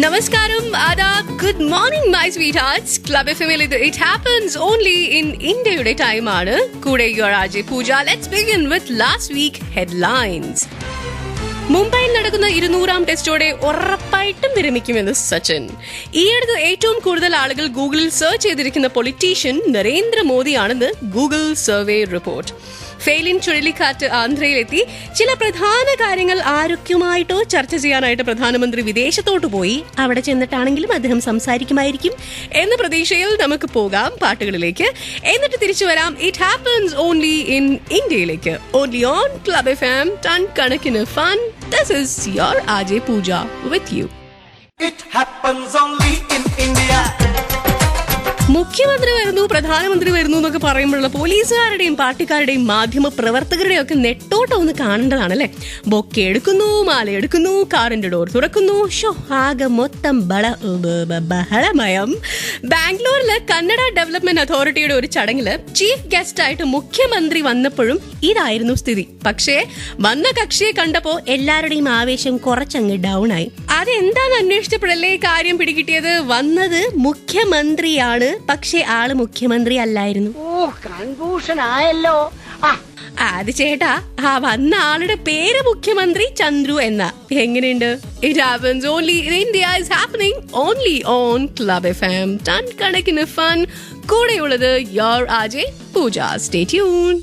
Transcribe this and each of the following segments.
Namaskaram, Adab, good morning my sweethearts. Club FM it happens only in India time aanu. Kude your RJ Pooja. Let's begin with last week headlines. മുംബൈയിൽ നടക്കുന്ന 200-ാം ടെസ്റ്റോടെ ഉറപ്പായിട്ടും വിരമിക്കുമെന്ന് സച്ചിൻ. ഈയടുത്ത് ഏറ്റവും കൂടുതൽ ആളുകൾ ഗൂഗിളിൽ search ചെയ്തിരിക്കുന്ന politician നരേന്ദ്രമോദിയാണെന്ന് Google survey report. Phailin ചുഴലിക്കാറ്റ് ആന്ധ്രയിലെത്തി. ചില പ്രധാന കാര്യങ്ങൾ ആരൊക്കെയുമായിട്ടോ ചർച്ച ചെയ്യാനായിട്ട് പ്രധാനമന്ത്രി വിദേശത്തോട്ട് പോയി. അവിടെ ചെന്നിട്ടാണെങ്കിലും അദ്ദേഹം സംസാരിക്കുമായിരിക്കും എന്ന പ്രതീക്ഷയിൽ നമുക്ക് പോകാം പാട്ടുകളിലേക്ക്. എന്നിട്ട് തിരിച്ചു വരാം ഇറ്റ് ഹാപ്പൻസ് ഓൺലി ഇൻ ഇന്ത്യയിലേക്ക്. Only on club FM, ton കണക്കിന് fun. This is your RJ Pooja with you. It happens only in India. മുഖ്യമന്ത്രി വരുന്നു, പ്രധാനമന്ത്രി വരുന്നു എന്നൊക്കെ പറയുമ്പോഴുള്ള പോലീസുകാരുടെയും പാർട്ടിക്കാരുടെയും മാധ്യമ പ്രവർത്തകരുടെയും ഒക്കെ നെട്ടോട്ടം ഒന്ന് കാണേണ്ടതാണല്ലേ. ബൊക്കെ എടുക്കുന്നു, മാല എടുക്കുന്നു, കാറിന്റെ ഡോർ തുറക്കുന്നു. ആകെ മൊത്തം ബഹളമയം. ബാംഗ്ലൂരില് കന്നഡ ഡെവലപ്മെന്റ് അതോറിറ്റിയുടെ ഒരു ചടങ്ങില് ചീഫ് ഗസ്റ്റ് ആയിട്ട് മുഖ്യമന്ത്രി വന്നപ്പോഴും ഇതായിരുന്നു സ്ഥിതി. പക്ഷേ വന്ന കക്ഷിയെ കണ്ടപ്പോ എല്ലാവരുടെയും ആവേശം കുറച്ചങ്ങ് ഡൗൺ ആയി. അതെന്താന്ന് അന്വേഷിച്ചപ്പോഴല്ലേ കാര്യം പിടികിട്ടിയത്. വന്നത് മുഖ്യമന്ത്രിയാണ്, പക്ഷെ ആള് മുഖ്യമന്ത്രി അല്ലായിരുന്നു. കൺഫ്യൂഷൻ ആയല്ലോ. അത് ചേട്ടാ, ആ വന്ന ആളുടെ പേര് മുഖ്യമന്ത്രി ചന്ദ്രു എന്ന. എങ്ങനെയുണ്ട്? It happens only in India is happening only on club FM, ton കണക്കിന് ഫൺ. കൂടെയുള്ളത് your RJ Pooja. Stay tune.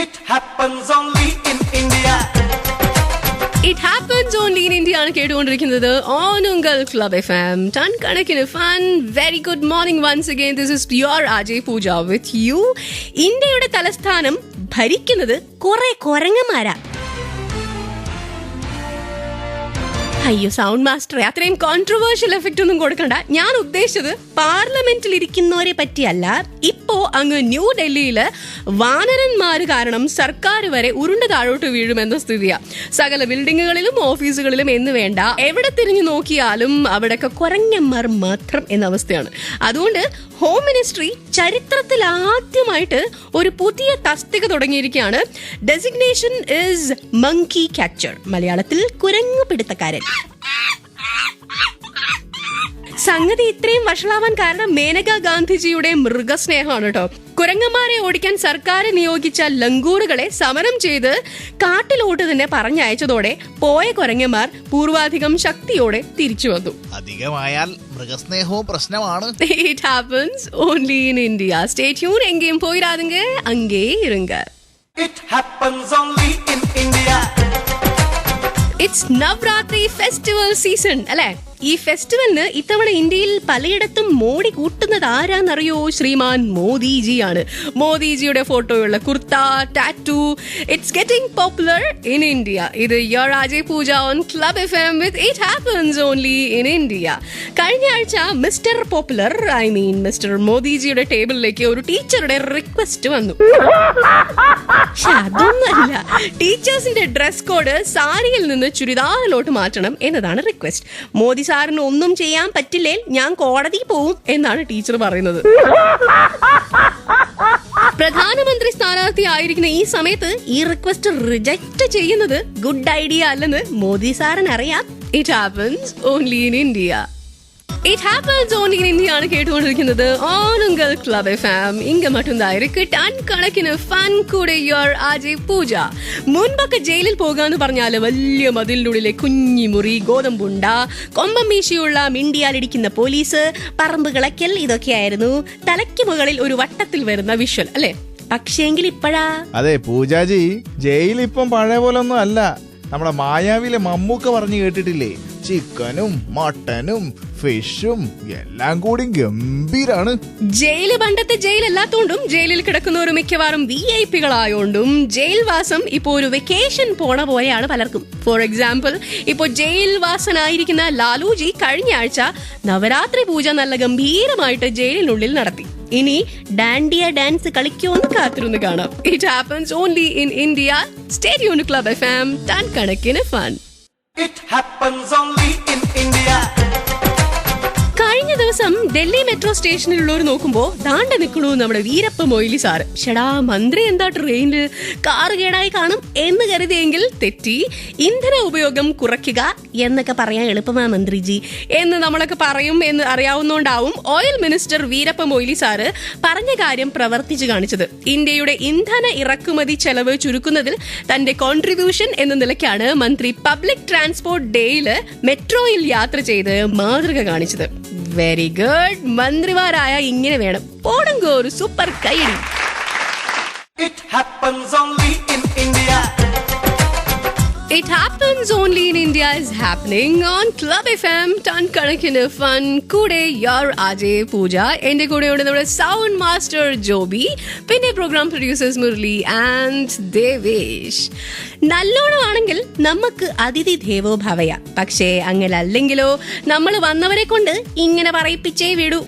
It happens only in India. It happens only in India ആണ് കേട്ടുകൊണ്ടിരിക്കുന്നത് ഓൺ ഉങ്കൽ ക്ലബ് FM, ടൺ കണക്കിന് fun. Very good morning once again. This is your RJ Pooja with you. ഇന്ത്യയുടെ തലസ്ഥാനം ഭരിക്കുന്നത് കുറെ കൊരങ്ങന്മാരാ. അയ്യോ സൗണ്ട് മാസ്റ്ററെ, അത്രയും കോൺട്രവേഴ്ഷ്യൽ എഫക്റ്റ് ഒന്നും കൊടുക്കണ്ട. ഞാൻ ഉദ്ദേശിച്ചത് പാർലമെന്റിൽ ഇരിക്കുന്നവരെ പറ്റിയല്ല. ഇപ്പോ അങ്ങ് ന്യൂഡൽഹിയില് വാനരന്മാര് കാരണം സർക്കാർ വരെ ഉരുണ്ട താഴോട്ട് വീഴുമെന്ന സ്ഥിതിയാ. സകല ബിൽഡിങ്ങുകളിലും ഓഫീസുകളിലും എന്ന് വേണ്ട, എവിടെ തിരിഞ്ഞു നോക്കിയാലും അവിടെയൊക്കെ കുരങ്ങന്മാർ മാത്രം എന്ന അവസ്ഥയാണ്. അതുകൊണ്ട് ഹോം മിനിസ്ട്രി ചരിത്രത്തിൽ ആദ്യമായിട്ട് ഒരു പുതിയ തസ്തിക തുടങ്ങിയിരിക്കുകയാണ്. ഡെസിഗ്നേഷൻ ഇസ് മങ്കി ക്യാച്ചർ, മലയാളത്തിൽ കുരങ്ങു പിടുത്തക്കാരൻ. സംഗതി ഇത്രയും വഷളാവാൻ കാരണം മേനകാ ഗാന്ധിജിയുടെ മൃഗസ്നേഹമാണ് കേട്ടോ. കുരങ്ങന്മാരെ ഓടിക്കാൻ സർക്കാർ നിയോഗിച്ച ലങ്കൂറുകളെ സമരം ചെയ്ത് കാട്ടിലോട്ട് തന്നെ പറഞ്ഞയച്ചതോടെ പോയ കുരങ്ങന്മാർ പൂർവാധികം ശക്തിയോടെ തിരിച്ചു വന്നു. അധികമായാൽ മൃഗസ്നേഹവും പ്രശ്നമാണ്. It happens only in India. Stay tuned. എങ്കേയും പോയിരാതുങ്ക അങ്ങേ ഇരുങ്ക. It happens only in India. It's Navratri festival season അല്ലേ? ഈ ഫെസ്റ്റിവലിന് ഇത്തവണ ഇന്ത്യയിൽ പലയിടത്തും മോടി കൂട്ടുന്നത് ആരാന്നറിയോ? ശ്രീമാൻ മോദിജിയാണ്. മോദിജിയുടെ ഫോട്ടോയുള്ള kurta, tattoo, it's getting popular in India. ഇത് your RJ Pooja on club FM with it happens only in India. കഴിഞ്ഞ ആഴ്ച മിസ്റ്റർ പോപ്പുലർ, മിസ്റ്റർ മോദിജിയുടെ ടേബിളിലേക്ക് ഒരു ടീച്ചറുടെ റിക്വസ്റ്റ് വന്നു. അതൊന്നല്ല, ടീച്ചേഴ്സിന്റെ ഡ്രസ് കോഡ് സാരിയിൽ നിന്ന് ചുരിദാറിലോട്ട് മാറ്റണം എന്നതാണ് റിക്വസ്റ്റ്. മോദി സാറിന് ഒന്നും ചെയ്യാൻ പറ്റില്ലേ, ഞാൻ കോടതി പോവും എന്നാണ് ടീച്ചർ പറയുന്നത്. പ്രധാനമന്ത്രി സ്ഥാനാർത്ഥി ആയിരിക്കുന്ന ഈ സമയത്ത് ഈ റിക്വസ്റ്റ് റിജക്ട് ചെയ്യുന്നത് ഗുഡ് ഐഡിയ അല്ലെന്ന് മോദി സാറിന് അറിയാം. It happens only in India. It happens only in India ആണ് കേട്ടുകൊണ്ടിരിക്കുന്നത് ഓൺ ഉങ്കൽ ക്ലബ് FM. ഇങ്ങ മറ്റുണ്ടായിരിക്കും ടൺ കണക്കിന് ഫൺ. കൂടെ യുവർ RJ പൂജ. മുൻപൊക്കെ ജയിലിൽ പോകാന്ന് പറഞ്ഞാല് വലിയ മതിലിനുള്ളിലെ കുഞ്ഞിമുറി, ഗോതമ്പുണ്ട, കൊമ്പം മീശയുള്ള മിണ്ടിയാലിടിക്കുന്ന പോലീസ്, പറമ്പ് കിളക്കൽ, ഇതൊക്കെയായിരുന്നു തലയ്ക്ക് മുകളിൽ ഒരു വട്ടത്തിൽ വരുന്ന വിഷ്വൽ അല്ലെ. പക്ഷേങ്കിൽ ഇപ്പഴാ, അതെ പൂജാജി, ജയിൽ ഇപ്പം പഴയ പോലെ ഒന്നും അല്ല. നമ്മുടെ മായാവിലെ മമ്മൂക്ക പറഞ്ഞു കേട്ടിട്ടില്ലേ, ചിക്കനും മട്ടനും ഫിഷും എല്ലാം കൂടി ഗംഭീരാണ്. ജയില് പണ്ടത്തെ ജയിലല്ലാത്തോണ്ടും ജയിലിൽ കിടക്കുന്നവർ മിക്കവാറും VIP-കളായോണ്ടും ജയിൽ വാസം ഇപ്പോ ഒരു വെക്കേഷൻ പോണ പോലെയാണ് പലർക്കും. ഫോർ എക്സാമ്പിൾ, ഇപ്പോ ജയിൽ വാസനായിരിക്കുന്ന ലാലുജി കഴിഞ്ഞ ആഴ്ച നവരാത്രി പൂജ നല്ല ഗംഭീരമായിട്ട് ജയിലിനുള്ളിൽ നടത്തി. ഇനി ഡാൻഡിയ ഡാൻസ് കളിക്കുമെന്ന് കാത്തിരുന്ന് കാണാം. It happens only in India. Stay tune to club FM, ton കണക്കിന് fun. It happens only in India. കഴിഞ്ഞ ദിവസം ദിവസം ഡൽഹി മെട്രോ സ്റ്റേഷനിലുള്ളവർ നോക്കുമ്പോ ദാണ്ട നിൽക്കണു നമ്മുടെ വീരപ്പ മൊയ്ലി സാറ്. ഷടാ, മന്ത്രി എന്താ ട്രെയിനിൽ കാറ് കേടായി കാണും എന്ന് കരുതിയെങ്കിൽ തെറ്റി. ഇന്ധന ഉപയോഗം കുറയ്ക്കുക എന്നൊക്കെ പറയാൻ എളുപ്പമാ മന്ത്രിജി എന്ന് നമ്മളൊക്കെ പറയും എന്ന് അറിയാവുന്നോണ്ടാവും oil minister Veerappa Moily sir പറഞ്ഞ കാര്യം പ്രവർത്തിച്ചു കാണിച്ചത്. ഇന്ത്യയുടെ ഇന്ധന ഇറക്കുമതി ചെലവ് ചുരുക്കുന്നതിൽ തന്റെ കോൺട്രിബ്യൂഷൻ എന്ന നിലയ്ക്കാണ് മന്ത്രി പബ്ലിക് ട്രാൻസ്പോർട്ട് ഡേയില് മെട്രോയിൽ യാത്ര ചെയ്ത് മാതൃക കാണിച്ചത്. Very good. മന്ത്രിമാരായ ഇങ്ങനെ വേണം. പോടങ്കോ ഒരു സൂപ്പർ കൈയടി. It happens only in India. It happens only in India is happening on Club FM. Ton കണക്കിന് ഫൺ. കൂടെ യോർ ആജെ പൂജ. എന്റെ കൂടെയുണ്ട് നമ്മുടെ സൗണ്ട് മാസ്റ്റർ ജോബി, പിന്നെ programme producers Murali and Devesh. നല്ലോണമാണെങ്കിൽ നമുക്ക് അതിഥി ദേവോ ഭവയ. പക്ഷേ അങ്ങനെ അല്ലെങ്കിലോ നമ്മൾ വന്നവരെ കൊണ്ട് ഇങ്ങനെ പറയിപ്പിച്ചേ വിടൂ.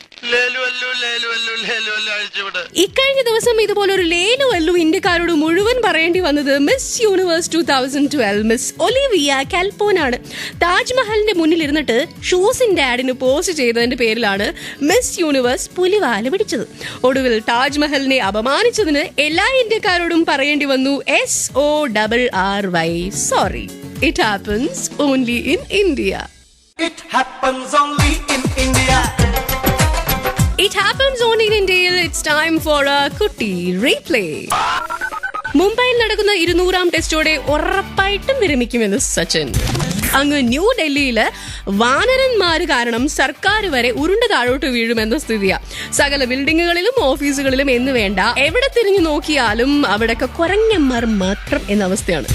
ഇക്കഴിഞ്ഞ ദിവസം ഇതുപോലൊരു ലേലു അല്ലു ഇന്ത്യക്കാരോട് മുഴുവൻ പറയേണ്ടി വന്നത് മിസ് യൂണിവേഴ്സ് 2012 മിസ് ഒലിവിയ കാൽപോനാണ്. താജ്മഹലിന്റെ മുന്നിൽ ഇരുന്നിട്ട് ഷൂസിന്റെ ആഡിന് പോസ്റ്റ് ചെയ്തതിന്റെ പേരിലാണ് മിസ് യൂണിവേഴ്സ് പുലിവാല പിടിച്ചത്. ഒടുവിൽ താജ്മഹലിനെ അപമാനിച്ചതിന് എല്ലാ ഇന്ത്യക്കാരോടും പറയേണ്ടി വന്നു SORRY. Sorry. It happens only in India. It happens only in India. It happens only in India. It's time for a കുട്ടി റീപ്ലേ. മുംബൈയിൽ നടക്കുന്ന 200ാം ടെസ്റ്റോടെ ഉറപ്പായിട്ടും വിരമിക്കുമെന്ന് സച്ചിൻ. അങ്ങ് ന്യൂഡൽഹിയില് വാനരന്മാര് കാരണം സർക്കാർ വരെ ഉരുണ്ട താഴോട്ട് വീഴുമെന്ന സ്ഥിതിയാ. സകല ബിൽഡിങ്ങുകളിലും ഓഫീസുകളിലും എന്ന് വേണ്ട എവിടെ തിരിഞ്ഞു നോക്കിയാലും അവിടെയൊക്കെ കുറഞ്ഞന്മാർ മാത്രം എന്ന അവസ്ഥയാണ്.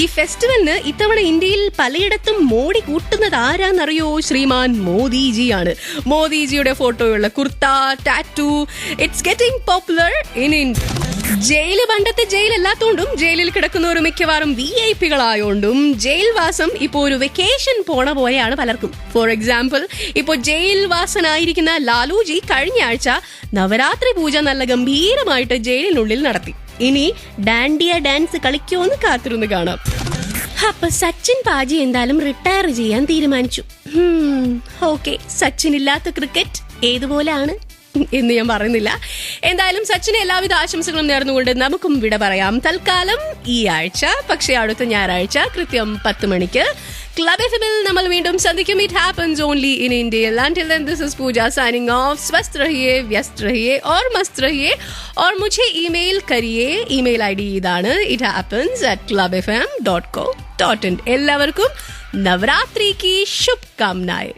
ഈ ഫെസ്റ്റിവലിന് ഇത്തവണ ഇന്ത്യയിൽ പലയിടത്തും മോടി കൂട്ടുന്നത് ആരാന്നറിയോ? ശ്രീമാൻ മോദിജിയാണ്. മോദിജിയുടെ ഫോട്ടോയുള്ള kurta, tattoo, it's getting popular in India. Jail പണ്ടത്തെ ജയിലല്ലാത്തോണ്ടും ജയിലിൽ കിടക്കുന്നവർ മിക്കവാറും VIP-കളായോണ്ടും ജയിൽവാസം ഇപ്പോ ഒരു വെക്കേഷൻ പോണ പോലെയാണ് പലർക്കും. ഫോർ എക്സാമ്പിൾ, ഇപ്പോ ജയിൽവാസനായിരിക്കുന്ന ലാലുജി കഴിഞ്ഞ ആഴ്ച നവരാത്രി പൂജ നല്ല ഗംഭീരമായിട്ട് ജയിലിനുള്ളിൽ നടത്തി. ഇനി ഡാൻഡിയ ഡാൻസ് കളിക്കുമെന്ന് കാത്തിരുന്ന് കാണാം. അപ്പൊ സച്ചിൻ പാജി എന്തായാലും റിട്ടയർ ചെയ്യാൻ തീരുമാനിച്ചു. ഓക്കെ, സച്ചിൻ ഇല്ലാത്ത ക്രിക്കറ്റ് ഏതുപോലെയാണ് എന്ന് ഞാൻ പറയുന്നില്ല. എന്തായാലും സച്ചിന് എല്ലാവിധ ആശംസകളും നേർന്നുകൊണ്ട് നമുക്കും വിട പറയാം തൽക്കാലം ഈ ആഴ്ച. പക്ഷേ അടുത്ത ഞായറാഴ്ച കൃത്യം 10 മണിക്ക് ക്ലബ് എഫ്എമ്മിൽ നമ്മൾ വീണ്ടും സന്ധിക്കും. It happens only in India. Until then, this is Pooja signing off. स्वस्थ रहिए, व्यस्त रहिए और मस्त रहिए और मुझे ईमेल करिए. ईमेल ID ഇതാണ് ithappens@clubfm.co.in. എല്ലാവർക്കും നവരാത്രി की शुभकामनाएं.